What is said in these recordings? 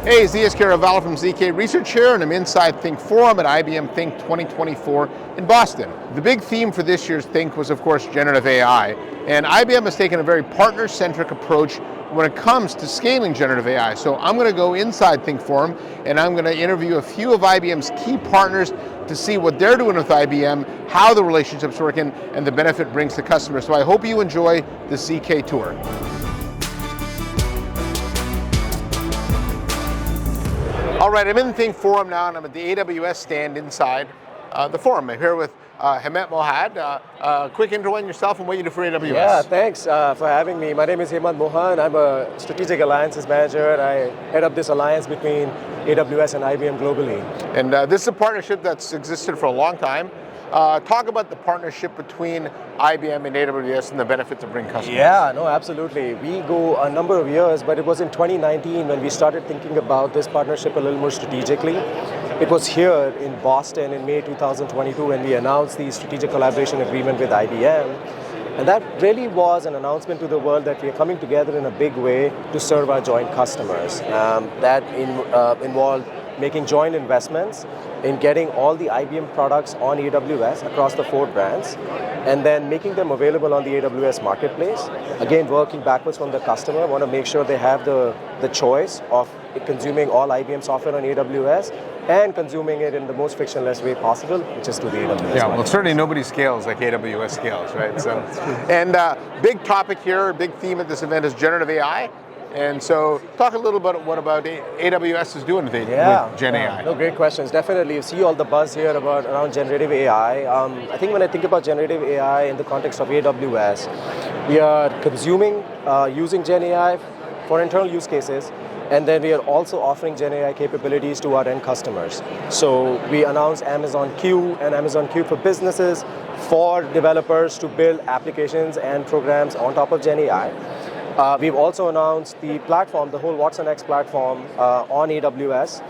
Hey, ZKast from ZK Research here, and I'm inside Think Forum at IBM Think 2024 in Boston. The big theme for this year's Think was, of course, generative AI, and IBM has taken a very partner-centric approach when it comes to scaling generative AI. So I'm going to go inside Think Forum, and I'm going to interview a few of IBM's key partners to see what they're doing with IBM, how the relationship's working, and the benefit it brings to customers. So I hope you enjoy the ZK tour. All right, I'm in the Think Forum now, and I'm at the AWS stand inside the forum. I'm here with Hemant Mohad. Quick intro on yourself and what you do for AWS. Yeah, thanks for having me. My name is Hemant Mohan. I'm a Strategic Alliances Manager, and I head up this alliance between AWS and IBM globally. And this is a partnership that's existed for a long time. Talk about the partnership between IBM and AWS and the benefits it brings customers. Yeah, no, absolutely. We go a number of years, but it was in 2019 when we started thinking about this partnership a little more strategically. It was here in Boston in May 2022 when we announced the strategic collaboration agreement with IBM. And that really was an announcement to the world that we are coming together in a big way to serve our joint customers. That involved making joint investments in getting all the IBM products on AWS across the 4 brands, and then making them available on the AWS marketplace. Again, working backwards from the customer, want to make sure they have the choice of consuming all IBM software on AWS and consuming it in the most frictionless way possible, which is to the AWS. Yeah, well, certainly nobody scales like AWS scales, right? So, and big topic here, big theme at this event is generative AI. And so, talk a little bit about AWS is doing with Gen AI. No, great questions. Definitely, you see all the buzz here around generative AI. I think when I think about generative AI in the context of AWS, we are consuming, using Gen AI for internal use cases, and then we are also offering Gen AI capabilities to our end customers. So we announced Amazon Q and Amazon Q for businesses for developers to build applications and programs on top of Gen AI. We've also announced the platform, the whole Watson X platform on AWS.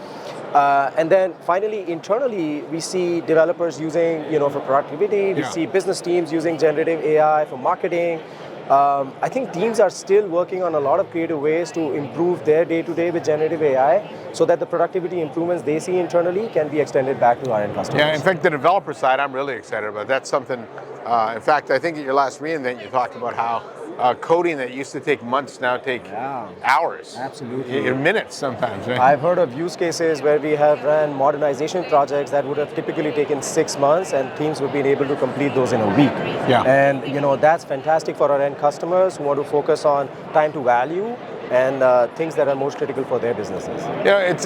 And then finally, internally, we see developers using, for productivity. We see business teams using generative AI for marketing. I think teams are still working on a lot of creative ways to improve their day-to-day with generative AI so that the productivity improvements they see internally can be extended back to our end customers. Yeah, in fact, the developer side, I'm really excited about. That's something, in fact, I think at your last reInvent, you talked about how coding that used to take months now take hours. Absolutely. In minutes sometimes, right? I've heard of use cases where we have ran modernization projects that would have typically taken 6 months and teams would be able to complete those in a week. Yeah. And that's fantastic for our end customers who want to focus on time to value and things that are most critical for their businesses.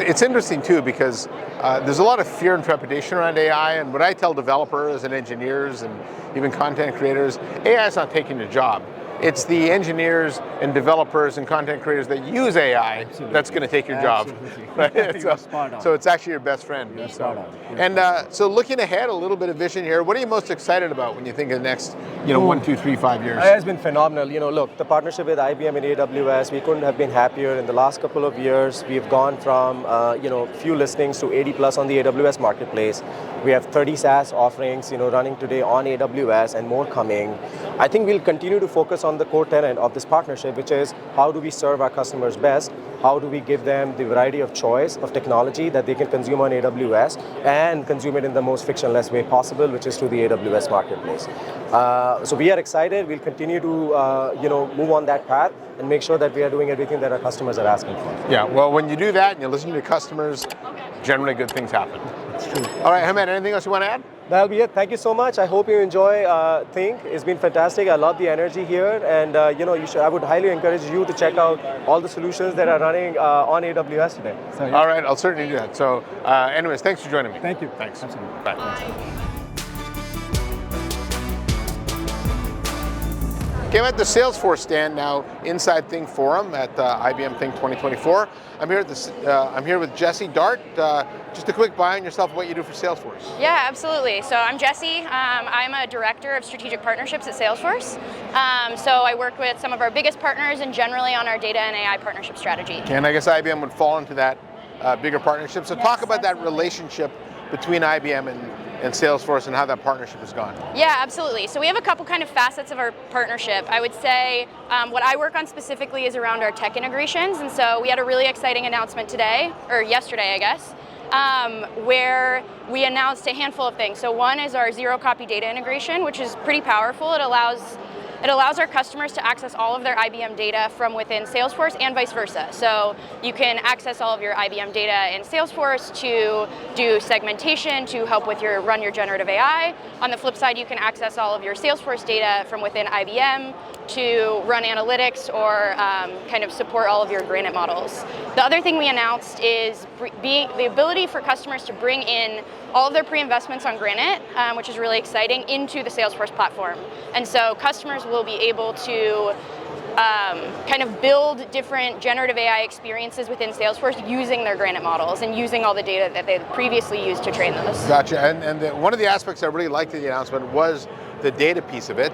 It's interesting too because there's a lot of fear and trepidation around AI, and what I tell developers and engineers and even content creators, AI is not taking your job. It's the engineers and developers and content creators that use AI that's going to take your job. Right? So it's actually your best friend. So looking ahead, a little bit of vision here. What are you most excited about when you think of the next 1, 2, 3, 5 years? It has been phenomenal. Look, the partnership with IBM and AWS, we couldn't have been happier. In the last couple of years, we've gone from few listings to 80 plus on the AWS marketplace. We have 30 SaaS offerings running today on AWS and more coming. I think we'll continue to focus on the core tenet of this partnership, which is how do we serve our customers best? How do we give them the variety of choice of technology that they can consume on AWS and consume it in the most frictionless way possible, which is to the AWS marketplace. So we are excited. We'll continue to move on that path and make sure that we are doing everything that our customers are asking for. Yeah, well, when you do that and you listen to your customers, generally good things happen. That's true. All right, Hemant, anything else you want to add? That'll be it. Thank you so much. I hope you enjoy Think. It's been fantastic. I love the energy here, and I would highly encourage you to check out all the solutions that are running on AWS today. So, All right, I'll certainly do that. So, anyways, thanks for joining me. Thank you. Thanks. Absolutely. Bye. Okay, I'm at the Salesforce stand now inside Think Forum at IBM Think 2024. I'm here with Jessie Dart. Just a quick bio on yourself, what you do for Salesforce. Yeah, absolutely. So I'm Jessie. I'm a director of strategic partnerships at Salesforce. So I work with some of our biggest partners and generally on our data and AI partnership strategy. And I guess IBM would fall into that bigger partnership. So talk about that relationship between IBM and Salesforce and how that partnership has gone. Yeah, absolutely. So we have a couple kind of facets of our partnership. I would say what I work on specifically is around our tech integrations, and so we had a really exciting announcement today, or yesterday, I guess, where we announced a handful of things. So one is our zero copy data integration, which is pretty powerful. It allows our customers to access all of their IBM data from within Salesforce and vice versa. So you can access all of your IBM data in Salesforce to do segmentation, to help with run your generative AI. On the flip side, you can access all of your Salesforce data from within IBM to run analytics or kind of support all of your Granite models. The other thing we announced is the ability for customers to bring in all of their pre-investments on Granite, which is really exciting, into the Salesforce platform. And so customers will be able to kind of build different generative AI experiences within Salesforce using their Granite models and using all the data that they previously used to train those. Gotcha, and one of the aspects I really liked of the announcement was the data piece of it.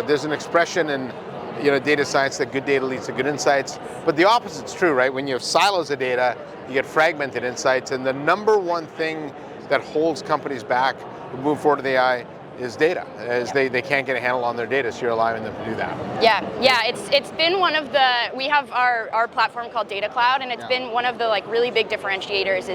There's an expression in data science that good data leads to good insights, but the opposite's true, right? When you have silos of data, you get fragmented insights, and the number one thing that holds companies back to move forward with AI is data, as they can't get a handle on their data, so you're allowing them to do that. Yeah, it's been one of the, we have our platform called Data Cloud, and it's been one of the really big differentiators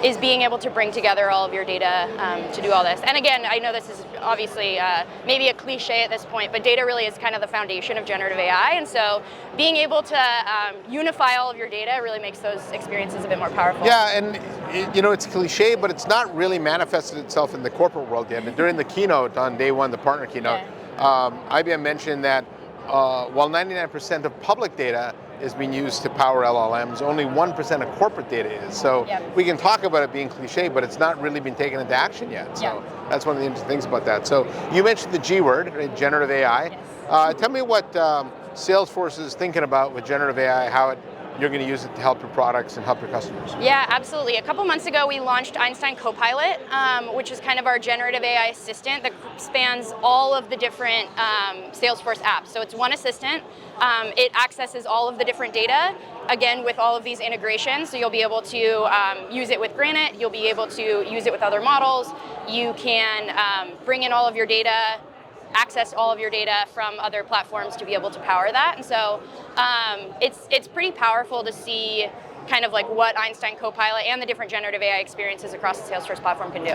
is being able to bring together all of your data to do all this. And again, I know this is obviously maybe a cliche at this point, but data really is kind of the foundation of generative AI, and so being able to unify all of your data really makes those experiences a bit more powerful. Yeah, and it's cliche, but it's not really manifested itself in the corporate world yet. And during the keynote on day one, the partner keynote, IBM mentioned that while 99% of public data is being used to power LLMs, only 1% of corporate data is. So we can talk about it being cliche, but it's not really been taken into action yet. So that's one of the interesting things about that. So you mentioned the G word, right, generative AI. Yes. Tell me what Salesforce is thinking about with generative AI, how you're going to use it to help your products and help your customers. Yeah, absolutely. A couple months ago, we launched Einstein Copilot, which is kind of our generative AI assistant that spans all of the different Salesforce apps. So it's one assistant. It accesses all of the different data, again, with all of these integrations. So you'll be able to use it with Granite. You'll be able to use it with other models. You can bring in all of your data, access all of your data from other platforms to be able to power that. And so it's pretty powerful to see kind of what Einstein Copilot and the different generative AI experiences across the Salesforce platform can do.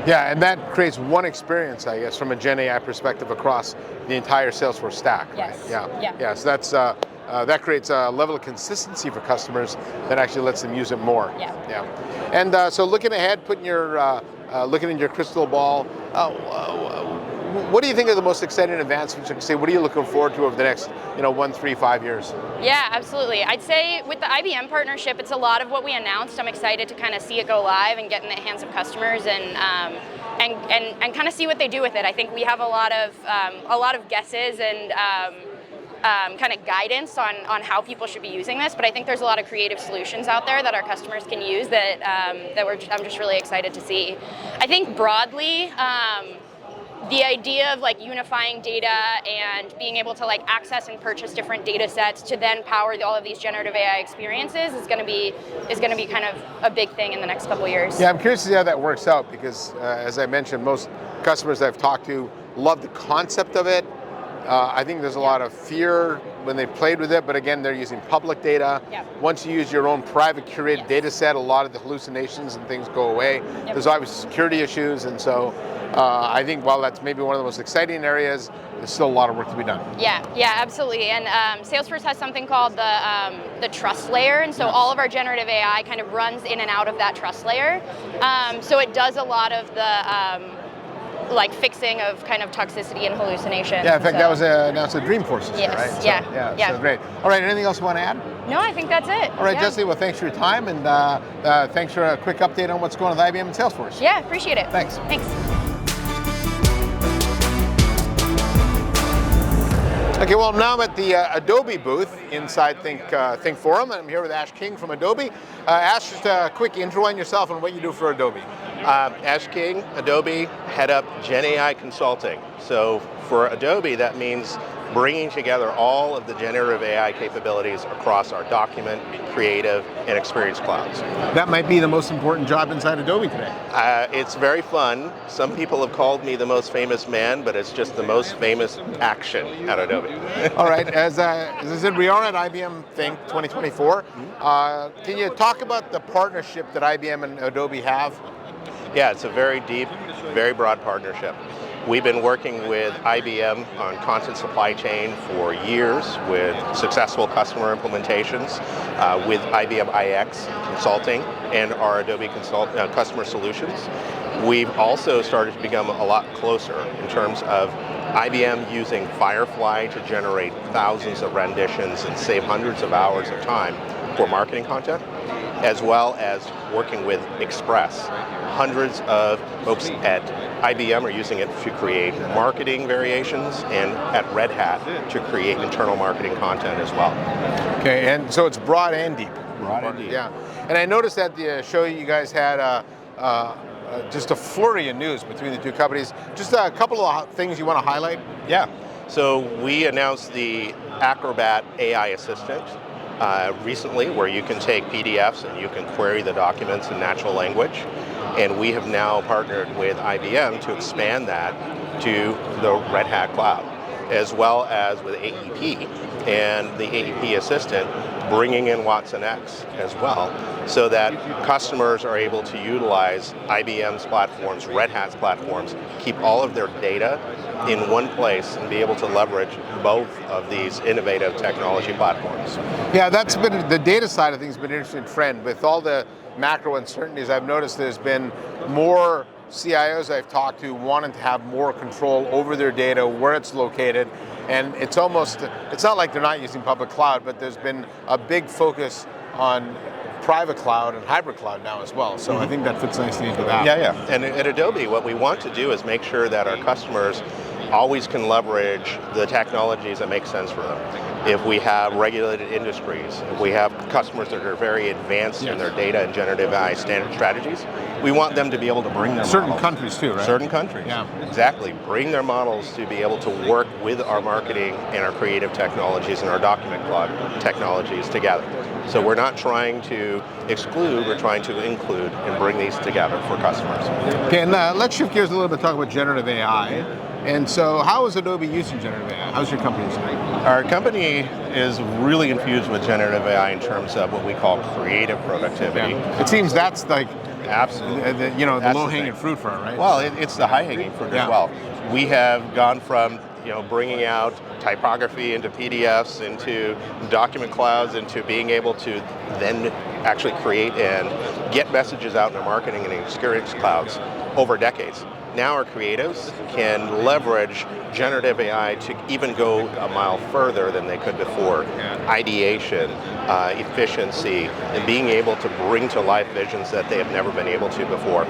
Yeah, and that creates one experience, I guess, from a Gen AI perspective across the entire Salesforce stack. Yes. Right? Yeah. So that creates a level of consistency for customers that actually lets them use it more. Yeah. And so looking ahead, looking in your crystal ball, what do you think are the most exciting advancements? You can say, what are you looking forward to over the next 1, 3, 5 years? Yeah, absolutely. I'd say with the IBM partnership, it's a lot of what we announced. I'm excited to kind of see it go live and get in the hands of customers and kind of see what they do with it. I think we have a lot of guesses and kind of guidance on how people should be using this, but I think there's a lot of creative solutions out there that our customers can use that I'm just really excited to see. I think broadly, the idea of unifying data and being able to access and purchase different data sets to then power all of these generative AI experiences is going to be kind of a big thing in the next couple of years. Yeah, I'm curious to see how that works out because, as I mentioned, most customers I've talked to love the concept of it. I think there's a lot of fear when they played with it, but again, they're using public data. Once you use your own private curated data set, a lot of the hallucinations and things go away. There's obviously security issues, and so I think while that's maybe one of the most exciting areas, there's still a lot of work to be done. Yeah, absolutely. And Salesforce has something called the trust layer, and so all of our generative AI kind of runs in and out of that trust layer. So it does a lot of the fixing of kind of toxicity and hallucination. Yeah, in fact, that was announced at Dreamforce, right? So, yeah. So great. All right, anything else you want to add? No, I think that's it. All right, Jesse, well, thanks for your time, and thanks for a quick update on what's going on with IBM and Salesforce. Yeah, appreciate it. Thanks. Okay, well, now I'm at the Adobe booth inside Think Forum, and I'm here with Ash King from Adobe. Ash, just a quick intro on yourself and what you do for Adobe. Ash King, Adobe, head up Gen AI consulting. So for Adobe, that means bringing together all of the generative AI capabilities across our document, creative, and experience clouds. That might be the most important job inside Adobe today. It's very fun. Some people have called me the most famous man, but it's just the most famous action at Adobe. All right, as I said, we are at IBM Think 2024. Can you talk about the partnership that IBM and Adobe have? Yeah, it's a very deep, very broad partnership. We've been working with IBM on content supply chain for years with successful customer implementations with IBM iX Consulting and our Adobe Customer Solutions. We've also started to become a lot closer in terms of IBM using Firefly to generate thousands of renditions and save hundreds of hours of time for marketing content, as well as working with Express. Hundreds of folks at IBM are using it to create marketing variations, and at Red Hat to create internal marketing content as well. Okay, and so it's broad and deep. Broad and deep. Yeah, and I noticed at the show you guys had just a flurry of news between the two companies. Just a couple of things you want to highlight? Yeah, so we announced the Acrobat AI Assistant recently, where you can take PDFs and you can query the documents in natural language. And we have now partnered with IBM to expand that to the Red Hat Cloud, as well as with AEP and the AEP Assistant, bringing in watsonx as well, so that customers are able to utilize IBM's platforms, Red Hat's platforms, keep all of their data in one place and be able to leverage both of these innovative technology platforms. Yeah, that's been, the data side of things has been an interesting trend. With all the macro uncertainties, I've noticed there's been more CIOs I've talked to wanting to have more control over their data, where it's located, and it's not like they're not using public cloud, but there's been a big focus on private cloud and hybrid cloud now as well. So I think that fits nicely into that. Yeah. And at Adobe, what we want to do is make sure that our customers always can leverage the technologies that make sense for them. If we have regulated industries, if we have customers that are very advanced in their data and generative AI standard strategies, we want them to be able to bring their certain models. Countries too, right? Certain countries, yeah. Exactly. Bring their models to be able to work with our marketing and our creative technologies and our document cloud technologies together. So we're not trying to exclude, we're trying to include and bring these together for customers. Okay, and let's shift gears a little bit, talk about generative AI. And so how is Adobe using generative AI? How's your company using it? Our company is really infused with generative AI in terms of what we call creative productivity. Yeah. It seems that's like absolutely the low-hanging fruit for it, right? Well, it's the high-hanging fruit as well. We have gone from bringing out typography into PDFs, into document clouds, into being able to then actually create and get messages out in our marketing and experience clouds over decades. Now our creatives can leverage generative AI to even go a mile further than they could before. Ideation, efficiency, and being able to bring to life visions that they have never been able to before.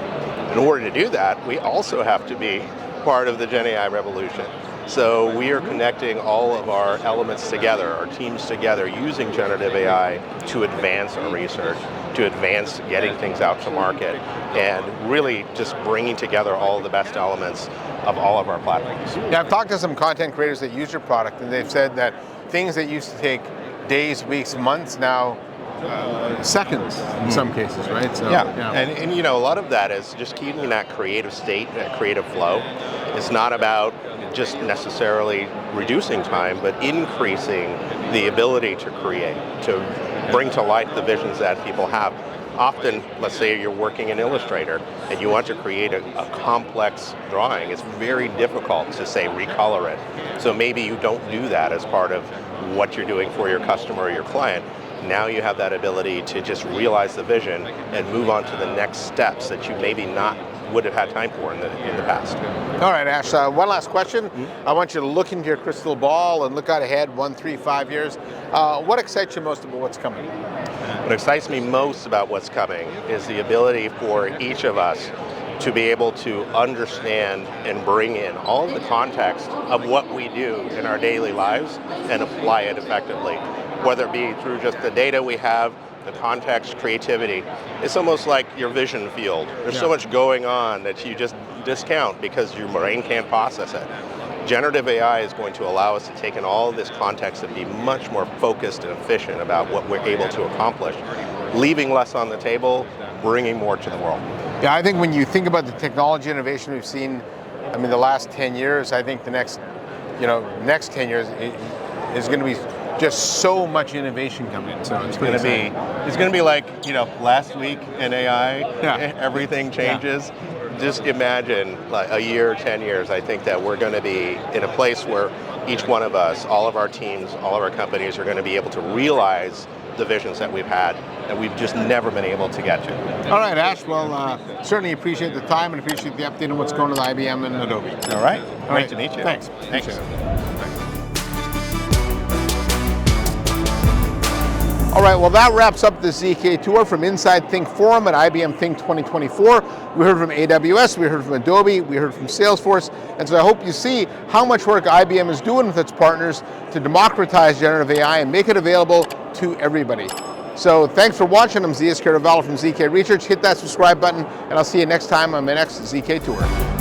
In order to do that, we also have to be part of the Gen AI revolution. So we are connecting all of our elements together, our teams together, using generative AI to advance our research, to advance getting things out to market, and really just bringing together all of the best elements of all of our platforms. Yeah, I've talked to some content creators that use your product, and they've said that things that used to take days, weeks, months now, seconds in some cases, right? So, and a lot of that is just keeping that creative state, that creative flow. It's not about just necessarily reducing time, but increasing the ability to create, to bring to life the visions that people have. Often, let's say you're working in Illustrator and you want to create a complex drawing. It's very difficult to, say, recolor it. So maybe you don't do that as part of what you're doing for your customer or your client. Now you have that ability to just realize the vision and move on to the next steps that you maybe not would have had time for in the past. All right, Ash, one last question. I want you to look into your crystal ball and look out ahead 1, 3, 5 years. What excites you most about what's coming? What excites me most about what's coming is the ability for each of us to be able to understand and bring in all the context of what we do in our daily lives and apply it effectively, whether it be through just the data we have, the context, creativity, it's almost like your vision field. There's so much going on that you just discount because your brain can't process it. Generative AI is going to allow us to take in all of this context and be much more focused and efficient about what we're able to accomplish, leaving less on the table, bringing more to the world. Yeah, I think when you think about the technology innovation we've seen, I mean, the last 10 years, I think the next 10 years is going to be just so much innovation coming in. So it's going to be like, last week in AI, everything changes. Just imagine like a year, 10 years, I think that we're going to be in a place where each one of us, all of our teams, all of our companies are going to be able to realize the visions that we've had that we've just never been able to get to. All right, Ash, well, certainly appreciate the time and appreciate the update on what's going on with IBM and Adobe. All right, great to meet you. Thanks. All right, well, that wraps up the ZK tour from Inside Think Forum at IBM Think 2024. We heard from AWS, we heard from Adobe, we heard from Salesforce, and so I hope you see how much work IBM is doing with its partners to democratize generative AI and make it available to everybody. So thanks for watching. I'm ZKast from ZK Research. Hit that subscribe button, and I'll see you next time on my next ZK tour.